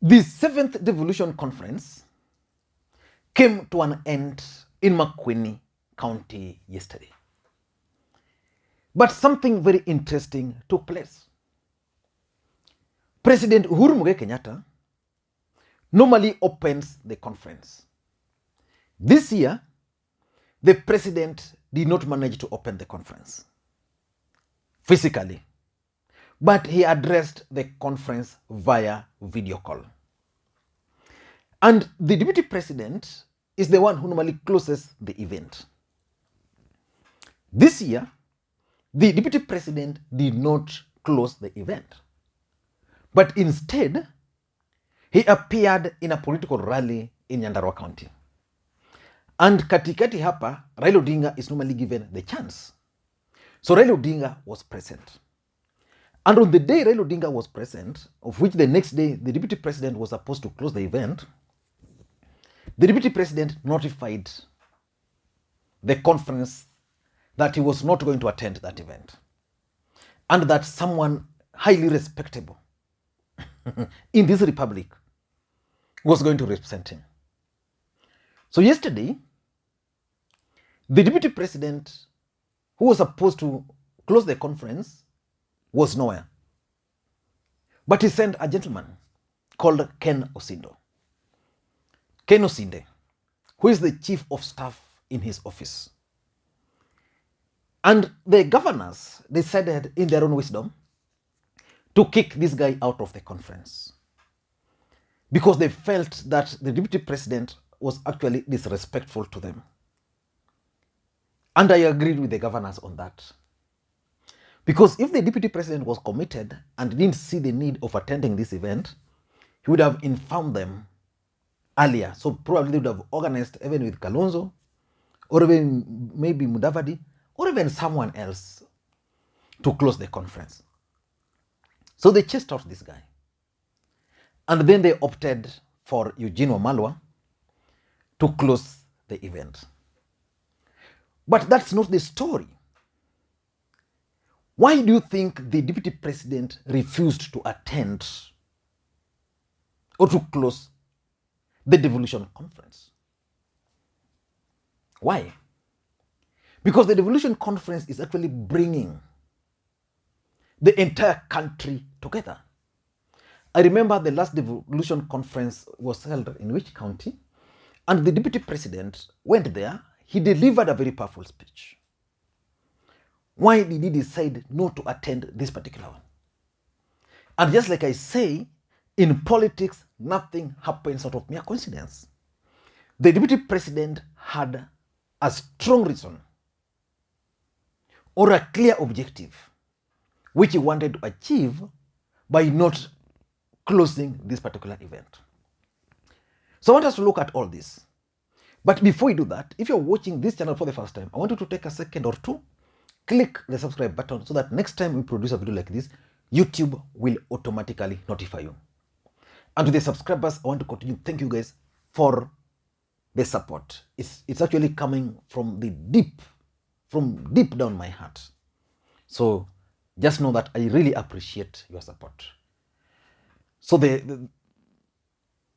The 7th Devolution Conference came to an end in Makueni County yesterday. But something very interesting took place. President Uhuru Kenyatta normally opens the conference. This year, the president did not manage to open the conference physically, but he addressed the conference via video call. And the deputy president is the one who normally closes the event. This year, the deputy president did not close the event, but instead, he appeared in a political rally in Nyandarua County. And katikati hapa, Raila Odinga is normally given the chance. So Raila Odinga was present. And on the day Raila Odinga was present, of which the next day the deputy president was supposed to close the event, the deputy president notified the conference that he was not going to attend that event, and that someone highly respectable in this republic was going to represent him. So yesterday, the deputy president who was supposed to close the conference was nowhere. But he sent a gentleman called Ken Osinde, who is the chief of staff in his office. And the governors decided in their own wisdom to kick this guy out of the conference because they felt that the deputy president was actually disrespectful to them. And I agreed with the governors on that. Because if the deputy president was committed and didn't see the need of attending this event, he would have informed them earlier. So probably they would have organized even with Kalonzo, or even maybe Mudavadi, or even someone else to close the conference. So they chased out this guy. And then they opted for Eugene Wamalwa to close the event. But that's not the story. Why do you think the deputy president refused to attend or to close the devolution conference? Why? Because the devolution conference is actually bringing the entire country together. I remember the last devolution conference was held in which county? And the deputy president went there. He delivered a very powerful speech. Why did he decide not to attend this particular one? And just like I say, in politics, nothing happens out of mere coincidence. The deputy president had a strong reason or a clear objective which he wanted to achieve by not closing this particular event. So I want us to look at all this. But before we do that, if you're watching this channel for the first time, I want you to take a second or two, click the subscribe button so that next time we produce a video like this, YouTube will automatically notify you. And to the subscribers, I want to continue. Thank you guys for the support. It's actually coming from deep down my heart. So just know that I really appreciate your support. So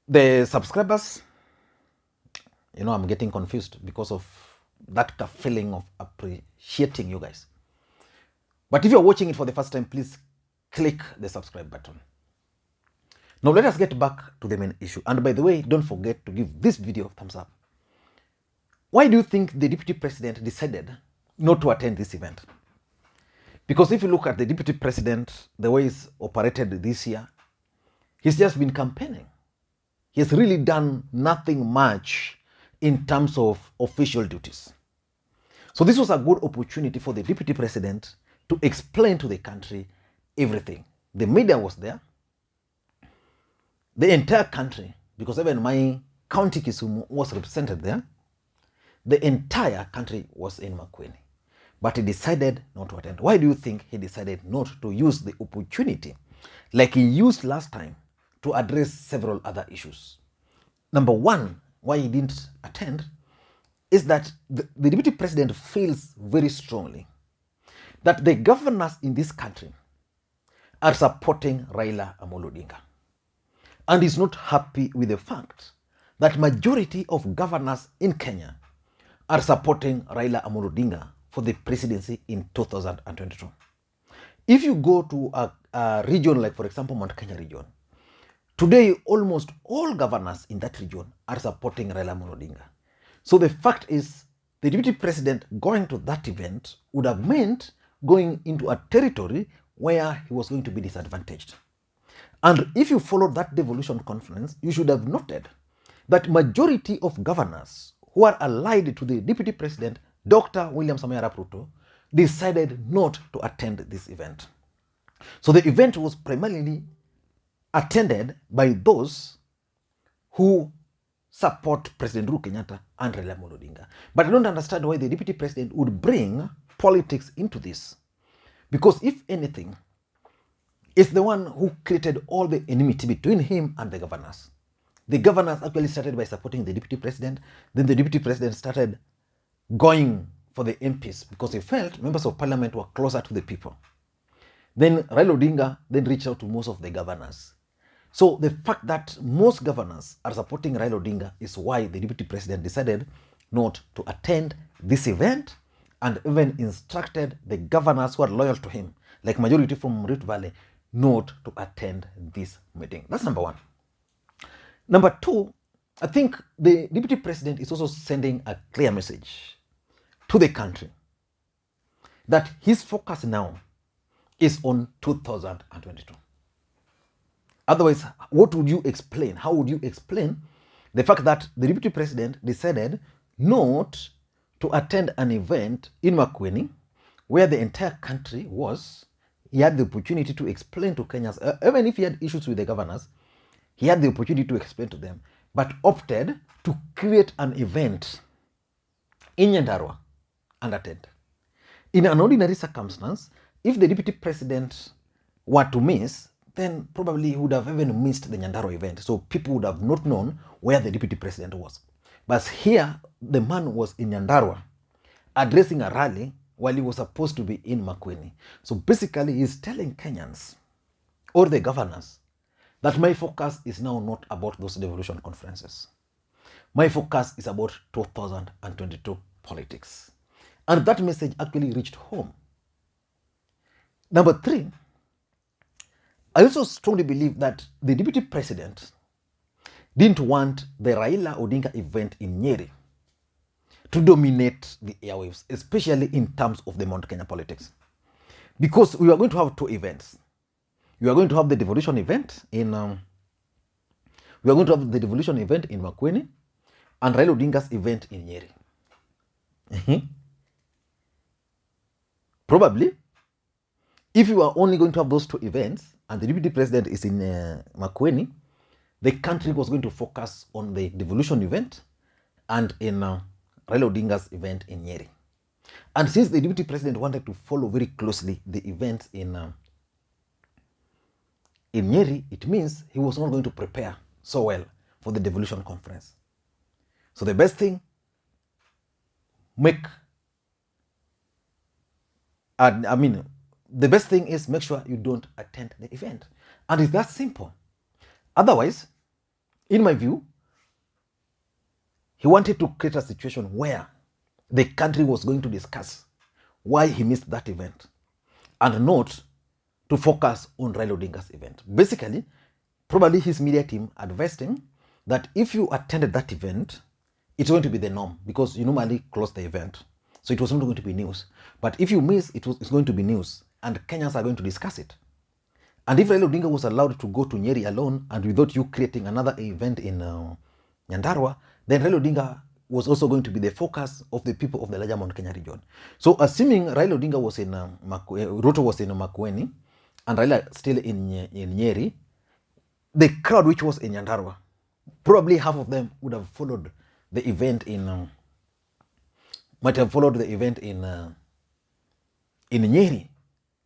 the subscribers, you know, I'm getting confused because of that feeling of appreciating you guys. But if you're watching it for the first time, please click the subscribe button. Now let us get back to the main issue. And by the way, don't forget to give this video a thumbs up. Why do you think the deputy president decided not to attend this event? Because if you look at the deputy president, the way he's operated this year, he's just been campaigning. He has really done nothing much in terms of official duties. So this was a good opportunity for the deputy president to explain to the country everything. The media was there. The entire country, because even my county Kisumu was represented there. The entire country was in Makueni. But he decided not to attend. Why do you think he decided not to use the opportunity like he used last time to address several other issues? Number one, why he didn't attend is that the deputy president feels very strongly that the governors in this country are supporting Raila Odinga. and is not happy with the fact that majority of governors in Kenya are supporting Raila Odinga for the presidency in 2022. If you go to a region like, for example, Mount Kenya region, today almost all governors in that region are supporting Raila Odinga. So the fact is, the deputy president going to that event would have meant going into a territory where he was going to be disadvantaged. And if you followed that devolution conference, you should have noted that majority of governors who are allied to the deputy president, Dr. William Ruto, decided not to attend this event. So the event was primarily attended by those who support President Uhuru Kenyatta and Raila Odinga. But I don't understand why the deputy president would bring politics into this. Because if anything, it's the one who created all the enmity between him and the governors. The governors actually started by supporting the deputy president. Then the deputy president started going for the MPs because he felt members of parliament were closer to the people. Then Raila Odinga then reached out to most of the governors. So the fact that most governors are supporting Raila Odinga is why the deputy president decided not to attend this event, and even instructed the governors who are loyal to him, like majority from Rift Valley, not to attend this meeting. That's number one. Number two, I think the deputy president is also sending a clear message to the country that his focus now is on 2022. Otherwise, what would you explain? How would you explain the fact that the deputy president decided not to attend an event in Makueni where the entire country was? He had the opportunity to explain to Kenyans, even if he had issues with the governors, he had the opportunity to explain to them, but opted to create an event in Nyandarua and attend. In an ordinary circumstance, if the deputy president were to miss, then probably he would have even missed the Nyandarua event. So people would have not known where the deputy president was. But here, the man was in Nyandarua addressing a rally while he was supposed to be in Makueni. So basically, he's telling Kenyans or the governors that my focus is now not about those devolution conferences. My focus is about 2022 politics. And that message actually reached home. Number three, I also strongly believe that the deputy president didn't want the Raila Odinga event in Nyeri to dominate the airwaves, especially in terms of the Mount Kenya politics. Because we are going to have two events. We are going to have the devolution event in Makueni and Raila Odinga's event in Nyeri. Probably, if you are only going to have those two events and the deputy president is in Makueni, the country was going to focus on the devolution event and in Raila Odinga's event in Nyeri. And since the deputy president wanted to follow very closely the events in Nyeri, it means he was not going to prepare so well for the devolution conference. So the best thing, the best thing is make sure you don't attend the event. And it's that simple. Otherwise, in my view, he wanted to create a situation where the country was going to discuss why he missed that event and not to focus on Raila Odinga's event. Basically, probably his media team advised him that if you attended that event, it's going to be the norm because you normally close the event. So it was not going to be news. But if you miss, it's going to be news and Kenyans are going to discuss it. And if Raila Odinga was allowed to go to Nyeri alone and without you creating another event in Nyandarua, then Raila Odinga was also going to be the focus of the people of the larger Mount Kenya region. So assuming Raila Odinga was in Ruto was in Makueni and Raila still in Nyeri, the crowd which was in Nyandarua, probably half of them would have followed the event in Nyeri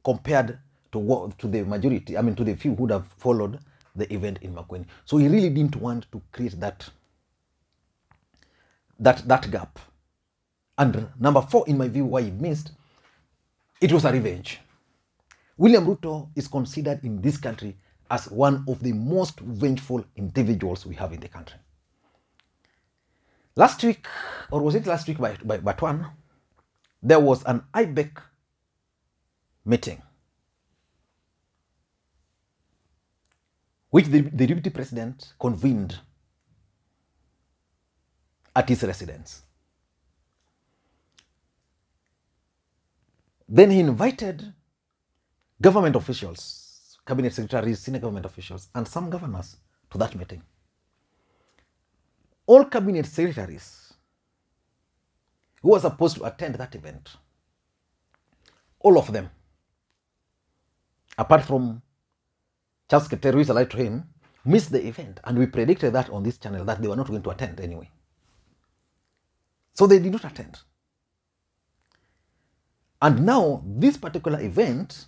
compared to the majority, to the few who would have followed the event in Makueni. So he really didn't want to create that gap. And number four, in my view, why he missed, it was a revenge. William Ruto is considered in this country as one of the most vengeful individuals we have in the country. Last week, or was it last week by one, there was an IBEC meeting which the Deputy President convened at his residence. Then he invited government officials, Cabinet Secretaries, senior government officials, and some governors to that meeting. All Cabinet Secretaries who were supposed to attend that event, all of them, apart from Charles Keteru, who is allied to him, missed the event. And we predicted that on this channel that they were not going to attend anyway. So they did not attend. And now, this particular event,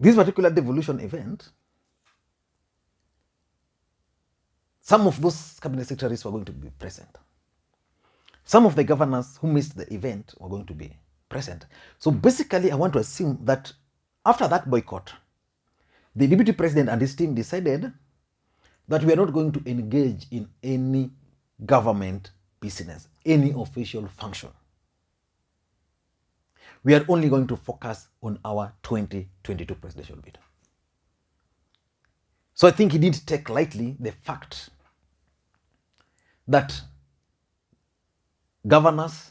this particular devolution event, some of those cabinet secretaries were going to be present. Some of the governors who missed the event were going to be present. So basically, I want to assume that after that boycott, the Deputy President and his team decided that we are not going to engage in any government business, any official function. We are only going to focus on our 2022 presidential bid. So I think he didn't take lightly the fact that governors,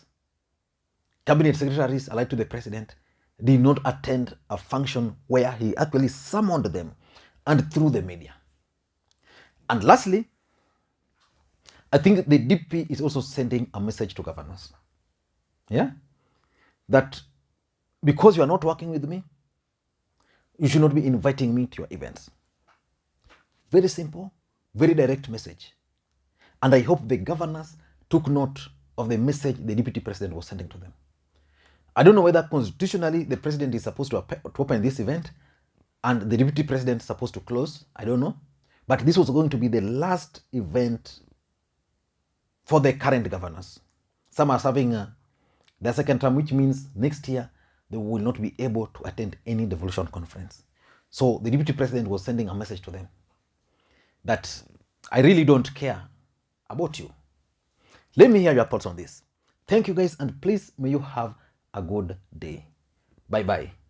cabinet secretaries allied to the president did not attend a function where he actually summoned them and through the media. And lastly, I think the DP is also sending a message to governors. Yeah? That because you are not working with me, you should not be inviting me to your events. Very simple, very direct message. And I hope the governors took note of the message the Deputy President was sending to them. I don't know whether constitutionally the President is supposed to open this event and the Deputy President is supposed to close. I don't know. But this was going to be the last event for the current governors. Some are serving their second term, which means next year they will not be able to attend any devolution conference. So the Deputy President was sending a message to them that I really don't care about you. Let me hear your thoughts on this. Thank you guys, and please may you have a good day. Bye-bye.